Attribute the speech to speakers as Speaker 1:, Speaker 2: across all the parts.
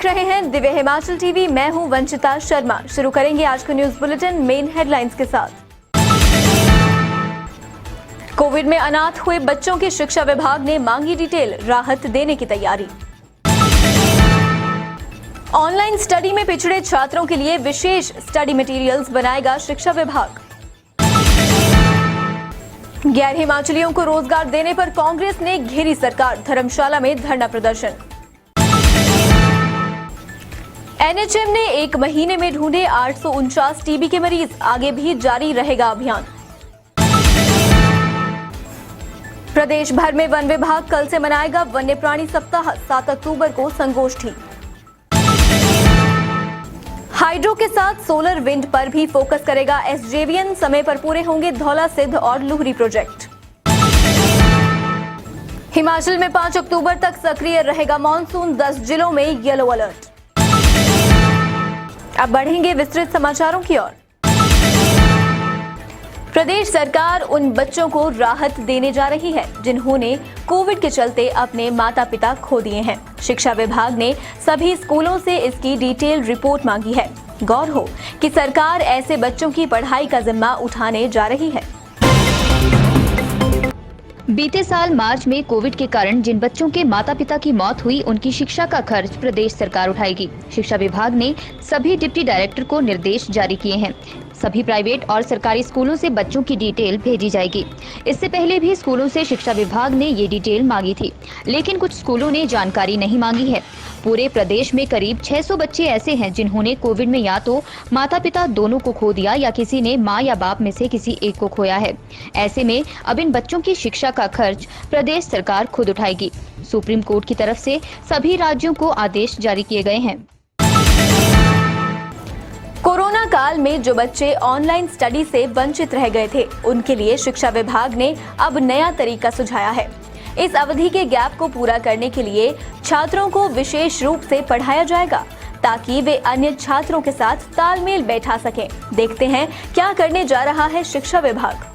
Speaker 1: देख रहे हैं दिव्य हिमाचल टीवी। मैं हूं वंचिता शर्मा। शुरू करेंगे आज का न्यूज बुलेटिन मेन हेडलाइंस के साथ। कोविड में अनाथ हुए बच्चों की शिक्षा विभाग ने मांगी डिटेल, राहत देने की तैयारी। ऑनलाइन स्टडी में पिछड़े छात्रों के लिए विशेष स्टडी मटेरियल्स बनाएगा शिक्षा विभाग। गैर हिमाचलियों को रोजगार देने पर कांग्रेस ने घेरी सरकार, धर्मशाला में धरना प्रदर्शन। एनएचएम ने एक महीने में ढूंढे 849 टीबी के मरीज, आगे भी जारी रहेगा अभियान। प्रदेश भर में वन विभाग कल से मनाएगा वन्य प्राणी सप्ताह, 7 अक्टूबर को संगोष्ठी। हाइड्रो के साथ सोलर विंड पर भी फोकस करेगा एसजेवीएन, समय पर पूरे होंगे धौला सिद्ध और लुहरी प्रोजेक्ट। हिमाचल में 5 अक्टूबर तक सक्रिय रहेगा मॉनसून, 10 जिलों में येलो अलर्ट। अब बढ़ेंगे विस्तृत समाचारों की ओर। प्रदेश सरकार उन बच्चों को राहत देने जा रही है जिन्होंने कोविड के चलते अपने माता पिता खो दिए हैं। शिक्षा विभाग ने सभी स्कूलों से इसकी डिटेल रिपोर्ट मांगी है। गौर हो कि सरकार ऐसे बच्चों की पढ़ाई का जिम्मा उठाने जा रही है।
Speaker 2: बीते साल मार्च में कोविड के कारण जिन बच्चों के माता पिता की मौत हुई, उनकी शिक्षा का खर्च प्रदेश सरकार उठाएगी। शिक्षा विभाग ने सभी डिप्टी डायरेक्टर को निर्देश जारी किए हैं। सभी प्राइवेट और सरकारी स्कूलों से बच्चों की डिटेल भेजी जाएगी। इससे पहले भी स्कूलों से शिक्षा विभाग ने ये डिटेल मांगी थी, लेकिन कुछ स्कूलों ने जानकारी नहीं मांगी है। पूरे प्रदेश में करीब 600 बच्चे ऐसे हैं जिन्होंने कोविड में या तो माता पिता दोनों को खो दिया या किसी ने मां या बाप में से किसी एक को खोया है। ऐसे में अब इन बच्चों की शिक्षा का खर्च प्रदेश सरकार खुद उठाएगी। सुप्रीम कोर्ट की तरफ से सभी राज्यों को आदेश जारी किए गए हैं।
Speaker 1: कोरोना काल में जो बच्चे ऑनलाइन स्टडी से वंचित रह गए थे, उनके लिए शिक्षा विभाग ने अब नया तरीका सुझाया है। इस अवधि के गैप को पूरा करने के लिए छात्रों को विशेष रूप से पढ़ाया जाएगा ताकि वे अन्य छात्रों के साथ तालमेल बैठा सकें। देखते हैं क्या करने जा रहा है शिक्षा विभाग।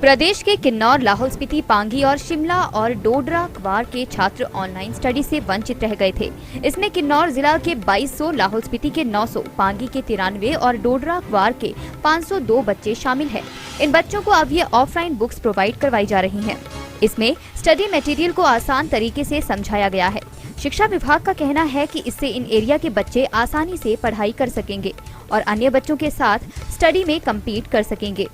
Speaker 2: प्रदेश के किन्नौर, लाहौल स्पीति, पांगी और शिमला और डोडरा क्वार के छात्र ऑनलाइन स्टडी से वंचित रह गए थे। इसमें किन्नौर जिला के 2200, लाहौल स्पीति के 900, पांगी के 93 और डोडरा क्वार के 502 बच्चे शामिल हैं। इन बच्चों को अब ये ऑफलाइन बुक्स प्रोवाइड करवाई जा रही हैं। इसमें स्टडी मटेरियल को आसान तरीके से समझाया गया है। शिक्षा विभाग का कहना है कि इससे इन एरिया के बच्चे आसानी से पढ़ाई कर सकेंगे और अन्य बच्चों के साथ स्टडी में कम्पीट कर सकेंगे।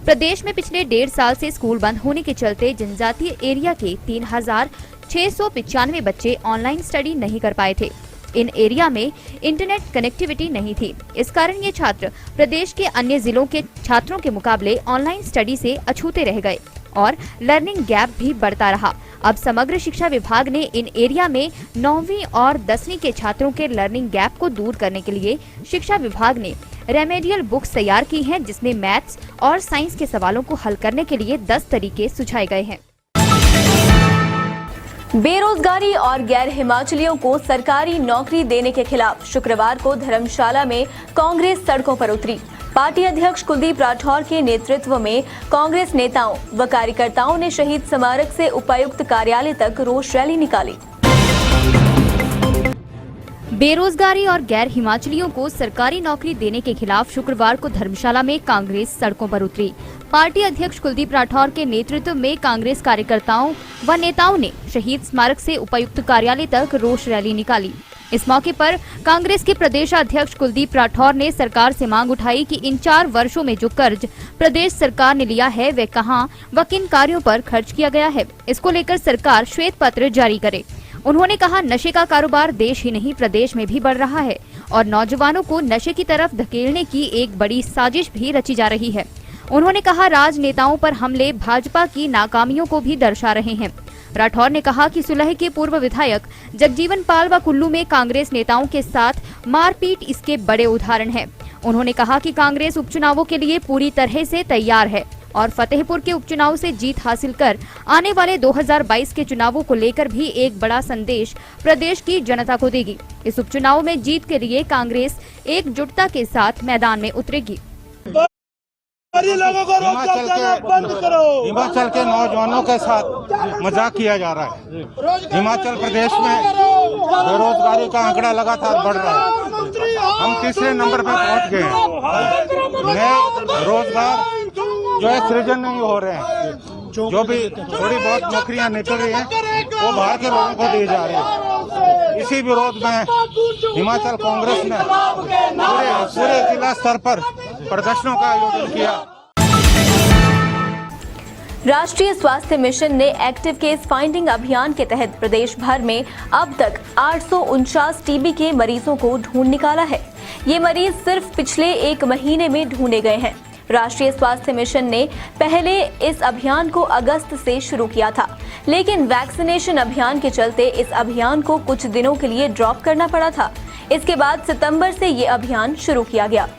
Speaker 2: प्रदेश में पिछले 1.5 साल से स्कूल बंद होने के चलते जनजातीय एरिया के 3695 बच्चे ऑनलाइन स्टडी नहीं कर पाए थे। इन एरिया में इंटरनेट कनेक्टिविटी नहीं थी। इस कारण ये छात्र प्रदेश के अन्य जिलों के छात्रों के मुकाबले ऑनलाइन स्टडी से अछूते रह गए और लर्निंग गैप भी बढ़ता रहा। अब समग्र शिक्षा विभाग ने इन एरिया में 9वीं और 10वीं के छात्रों के लर्निंग गैप को दूर करने के लिए शिक्षा विभाग ने रेमेडियल बुक्स तैयार की हैं, जिसमें मैथ्स और साइंस के सवालों को हल करने के लिए 10 तरीके सुझाए गए हैं।
Speaker 1: बेरोजगारी और गैर हिमाचलियों को सरकारी नौकरी देने के खिलाफ शुक्रवार को धर्मशाला में कांग्रेस सड़कों पर उतरी। पार्टी अध्यक्ष कुलदीप राठौर के नेतृत्व में कांग्रेस नेताओं व कार्यकर्ताओं ने शहीद स्मारक से उपायुक्त कार्यालय तक रोष रैली निकाली।
Speaker 2: बेरोजगारी और गैर हिमाचलियों को सरकारी नौकरी देने के खिलाफ शुक्रवार को धर्मशाला में कांग्रेस सड़कों पर उतरी। पार्टी अध्यक्ष कुलदीप राठौर के नेतृत्व में कांग्रेस कार्यकर्ताओं व नेताओं ने शहीद स्मारक से उपायुक्त कार्यालय तक रोष रैली निकाली। इस मौके पर कांग्रेस के प्रदेशाध्यक्ष कुलदीप राठौर ने सरकार से मांग उठाई कि इन 4 वर्षों में जो कर्ज प्रदेश सरकार ने लिया है, वे कहां व किन कार्यों पर खर्च किया गया है। इसको लेकर सरकार श्वेत पत्र जारी करे। उन्होंने कहा, नशे का कारोबार देश ही नहीं प्रदेश में भी बढ़ रहा है और नौजवानों को नशे की तरफ धकेलने की एक बड़ी साजिश भी रची जा रही है। उन्होंने कहा, राजनेताओं पर हमले भाजपा की नाकामियों को भी दर्शा रहे हैं। राठौर ने कहा कि सुलह के पूर्व विधायक जगजीवन पाल व कुल्लू में कांग्रेस नेताओं के साथ मारपीट इसके बड़े उदाहरण हैं। उन्होंने कहा कि कांग्रेस उपचुनावों के लिए पूरी तरह से तैयार है और फतेहपुर के उपचुनाव से जीत हासिल कर आने वाले 2022 के चुनावों को लेकर भी एक बड़ा संदेश प्रदेश की जनता को देगी। इस उपचुनाव में जीत के लिए कांग्रेस एकजुटता के साथ मैदान में उतरेगी।
Speaker 3: हिमाचल के नौजवानों के साथ मजाक किया जा रहा है। हिमाचल प्रदेश में बेरोजगारी का आंकड़ा लगातार बढ़ रहा है। हम तीसरे नंबर पर पहुंच गए हैं। नए रोजगार जो है सृजन नहीं हो रहे हैं। जो भी थोड़ी बहुत नौकरियां निकल रही हैं वो बाहर के लोगों को दी जा रही है। इसी विरोध में हिमाचल कांग्रेस ने पूरे जिला स्तर पर प्रदर्शनों का आयोजन किया।
Speaker 1: राष्ट्रीय स्वास्थ्य मिशन ने एक्टिव केस फाइंडिंग अभियान के तहत प्रदेश भर में अब तक 849 टीबी के मरीजों को ढूंढ निकाला है। ये मरीज सिर्फ पिछले 1 महीने में ढूंढे गए हैं। राष्ट्रीय स्वास्थ्य मिशन ने पहले इस अभियान को अगस्त से शुरू किया था, लेकिन वैक्सीनेशन अभियान के चलते इस अभियान को कुछ दिनों के लिए ड्रॉप करना पड़ा था। इसके बाद सितंबर से ये अभियान शुरू किया गया।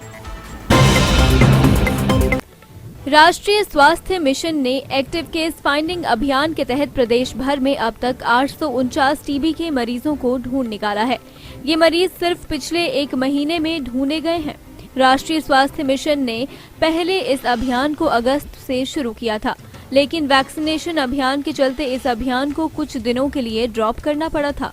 Speaker 1: राष्ट्रीय स्वास्थ्य मिशन ने एक्टिव केस फाइंडिंग अभियान के तहत प्रदेश भर में अब तक 849 टीबी के मरीजों को ढूंढ निकाला है। ये मरीज सिर्फ पिछले 1 महीने में ढूंढे गए हैं। राष्ट्रीय स्वास्थ्य मिशन ने पहले इस अभियान को अगस्त से शुरू किया था, लेकिन वैक्सीनेशन अभियान के चलते इस अभियान को कुछ दिनों के लिए ड्रॉप करना पड़ा था।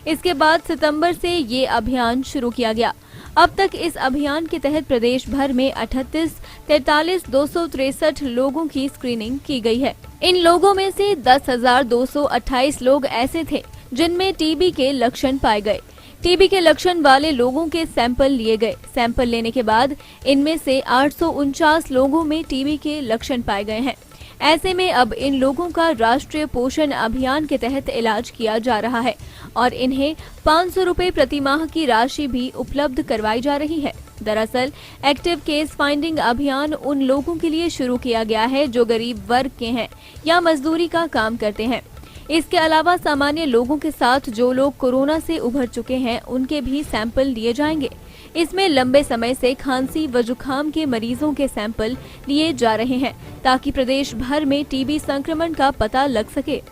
Speaker 1: इसके बाद सितंबर से ये अभियान शुरू किया गया। अब तक इस अभियान के तहत प्रदेश भर में 38,43,263 लोगों की स्क्रीनिंग की गई है। इन लोगों में से 10,228 लोग ऐसे थे जिनमें टीबी के लक्षण पाए गए। टीबी के लक्षण वाले लोगों के सैंपल लिए गए। सैंपल लेने के बाद इनमें से 849 लोगों में टीबी के लक्षण पाए गए हैं। ऐसे में अब इन लोगों का राष्ट्रीय पोषण अभियान के तहत इलाज किया जा रहा है और इन्हें 500 रुपए प्रति माह की राशि भी उपलब्ध करवाई जा रही है। दरअसल एक्टिव केस फाइंडिंग अभियान उन लोगों के लिए शुरू किया गया है जो गरीब वर्ग के हैं या मजदूरी का काम करते हैं। इसके अलावा सामान्य लोगों के साथ जो लोग कोरोना से उभर चुके हैं उनके भी सैंपल लिए जाएंगे। इसमें लंबे समय से खांसी व जुकाम के मरीजों के सैंपल लिए जा रहे हैं ताकि प्रदेश भर में टीबी संक्रमण का पता लग सके।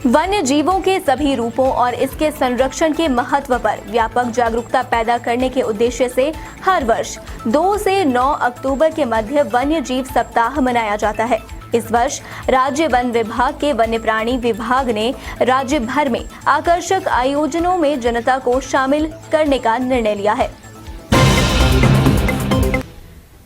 Speaker 1: वन्य जीवों के सभी रूपों और इसके संरक्षण के महत्व पर व्यापक जागरूकता पैदा करने के उद्देश्य से हर वर्ष 2 से 9 अक्टूबर के मध्य वन्य जीव सप्ताह मनाया जाता है। इस वर्ष राज्य वन विभाग के वन्य प्राणी विभाग ने राज्य भर में आकर्षक आयोजनों में जनता को शामिल करने का निर्णय लिया है।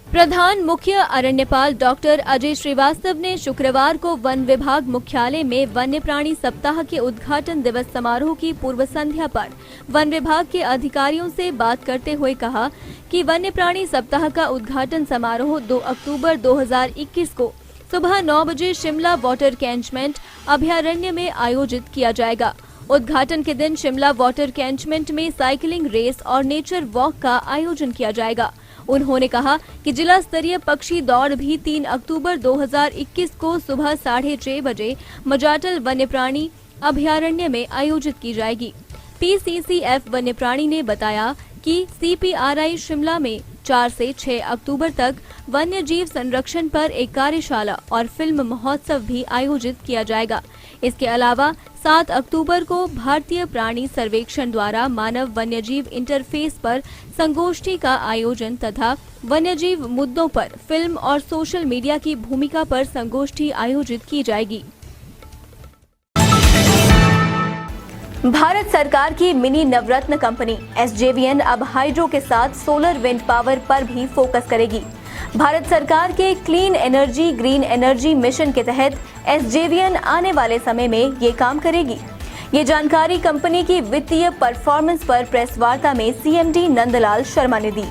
Speaker 1: प्रधान मुख्य अरण्यपाल डॉक्टर अजय श्रीवास्तव ने शुक्रवार को वन विभाग मुख्यालय में वन्य प्राणी सप्ताह के उद्घाटन दिवस समारोह की पूर्व संध्या पर वन विभाग के अधिकारियों से बात करते हुए कहा कि वन्य प्राणी सप्ताह का उद्घाटन समारोह 2 अक्टूबर 2021 को सुबह 9 बजे शिमला वाटर कैंचमेंट अभयारण्य में आयोजित किया जाएगा। उद्घाटन के दिन शिमला वाटर कैंचमेंट में साइकिलिंग रेस और नेचर वॉक का आयोजन किया जाएगा। उन्होंने कहा कि जिला स्तरीय पक्षी दौड़ भी 3 अक्टूबर 2021 को सुबह 6:30 बजे मजाटल वन्य प्राणी अभयारण्य में आयोजित की जाएगी। PCCF वन्य प्राणी ने बताया कि CPRI शिमला में 4 से 6 अक्टूबर तक वन्य जीव संरक्षण पर एक कार्यशाला और फिल्म महोत्सव भी आयोजित किया जाएगा। इसके अलावा 7 अक्टूबर को भारतीय प्राणी सर्वेक्षण द्वारा मानव वन्यजीव इंटरफेस पर संगोष्ठी का आयोजन तथा वन्यजीव मुद्दों पर फिल्म और सोशल मीडिया की भूमिका पर संगोष्ठी आयोजित की जाएगी। भारत सरकार की मिनी नवरत्न कंपनी SJVN अब हाइड्रो के साथ सोलर विंड पावर पर भी फोकस करेगी। भारत सरकार के clean energy green energy mission के तहत SJVN आने वाले समय में ये काम करेगी। ये जानकारी कंपनी की वित्तीय परफॉर्मेंस पर प्रेस वार्ता में CMD नंदलाल शर्मा ने दी।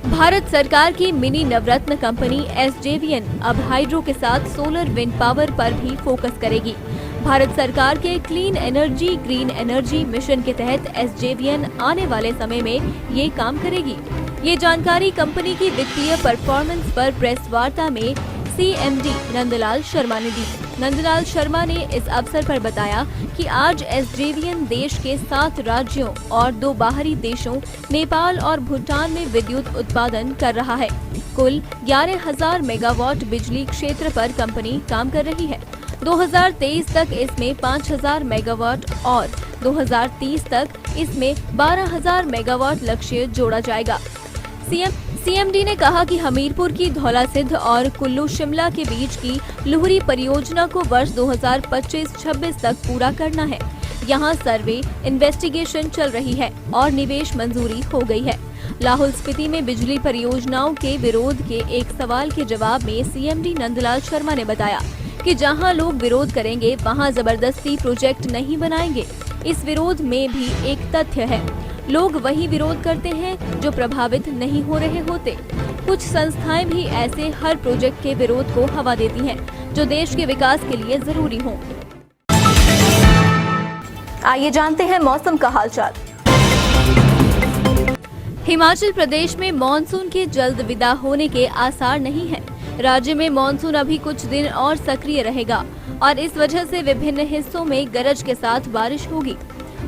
Speaker 1: भारत सरकार की मिनी नवरत्न कंपनी SJVN अब हाइड्रो के साथ सोलर विंड पावर पर भी फोकस करेगी। भारत सरकार के clean energy green energy mission के तहत SJVN आने वाले समय में ये काम करेगी। ये जानकारी कंपनी की वित्तीय परफॉर्मेंस पर प्रेस वार्ता में CMD नंदलाल शर्मा ने दी। नंदलाल शर्मा ने इस अवसर पर बताया कि आज SJVN देश के 7 राज्यों और 2 बाहरी देशों नेपाल और भूटान में विद्युत उत्पादन कर रहा है। कुल 11,000 मेगावाट बिजली क्षेत्र पर कंपनी काम कर रही है। 2023 तक इसमें 5,000 मेगावाट और 2030 तक इसमें 12,000 मेगावाट लक्ष्य जोड़ा जाएगा। सीएमडी ने कहा कि हमीरपुर की धौला सिद्ध और कुल्लू शिमला के बीच की लुहरी परियोजना को वर्ष 2025-26 तक पूरा करना है। यहां सर्वे इन्वेस्टिगेशन चल रही है और निवेश मंजूरी हो गई है। लाहौल स्पीति में बिजली परियोजनाओं के विरोध के एक सवाल के जवाब में सीएमडी नंदलाल शर्मा ने बताया कि जहां लोग विरोध करेंगे वहां जबरदस्ती प्रोजेक्ट नहीं बनाएंगे। इस विरोध में भी एक तथ्य है, लोग वही विरोध करते हैं जो प्रभावित नहीं हो रहे होते। कुछ संस्थाएं भी ऐसे हर प्रोजेक्ट के विरोध को हवा देती हैं, जो देश के विकास के लिए जरूरी हो। आइए जानते हैं मौसम का हालचाल। हिमाचल प्रदेश में मॉनसून के जल्द विदा होने के आसार नहीं हैं। राज्य में मॉनसून अभी कुछ दिन और सक्रिय रहेगा और इस वजह से विभिन्न हिस्सों में गरज के साथ बारिश होगी।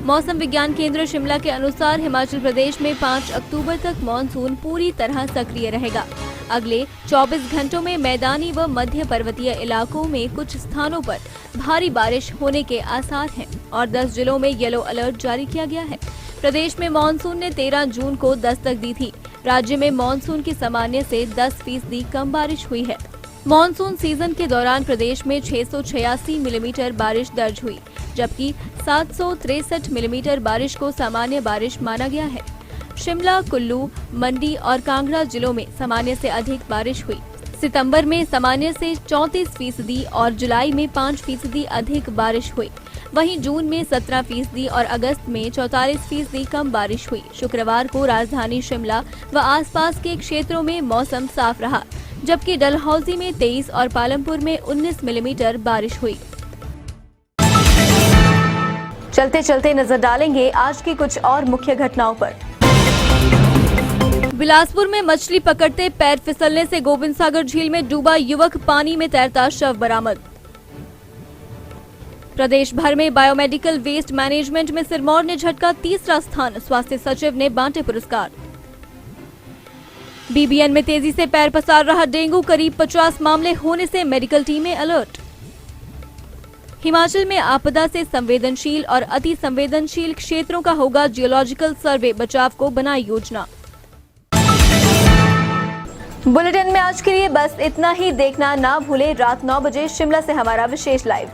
Speaker 1: मौसम विज्ञान केंद्र शिमला के अनुसार हिमाचल प्रदेश में 5 अक्टूबर तक मॉनसून पूरी तरह सक्रिय रहेगा। अगले 24 घंटों में मैदानी व मध्य पर्वतीय इलाकों में कुछ स्थानों पर भारी बारिश होने के आसार हैं और 10 जिलों में येलो अलर्ट जारी किया गया है। प्रदेश में मॉनसून ने 13 जून को दस्तक दी थी। राज्य में मॉनसून की सामान्य से 10% कम बारिश हुई है। मॉनसून सीजन के दौरान प्रदेश में 686 मिलीमीटर बारिश दर्ज हुई, जबकि 763 मिलीमीटर बारिश को सामान्य बारिश माना गया है। शिमला, कुल्लू, मंडी और कांगड़ा जिलों में सामान्य से अधिक बारिश हुई। सितंबर में सामान्य से 34% और जुलाई में 5% अधिक बारिश हुई। वहीं जून में 17% और अगस्त में 44% कम बारिश हुई। शुक्रवार को राजधानी शिमला व आसपास के क्षेत्रों में मौसम साफ रहा, जबकि डलहौजी में 23 और पालमपुर में 19 मिलीमीटर बारिश हुई। चलते चलते नजर डालेंगे आज की कुछ और मुख्य घटनाओं पर। बिलासपुर में मछली पकड़ते पैर फिसलने से गोविंद सागर झील में डूबा युवक, पानी में तैरता शव बरामद। प्रदेश भर में बायोमेडिकल वेस्ट मैनेजमेंट में सिरमौर ने झटका तीसरा स्थान, स्वास्थ्य सचिव ने बांटे पुरस्कार। बीबीएन में तेजी से पैर पसार रहा डेंगू, करीब 50 मामले होने से मेडिकल टीमें अलर्ट। हिमाचल में आपदा से संवेदनशील और अति संवेदनशील क्षेत्रों का होगा जियोलॉजिकल सर्वे, बचाव को बनाई योजना। बुलेटिन में आज के लिए बस इतना ही। देखना ना भूले रात 9 बजे शिमला से हमारा विशेष लाइव।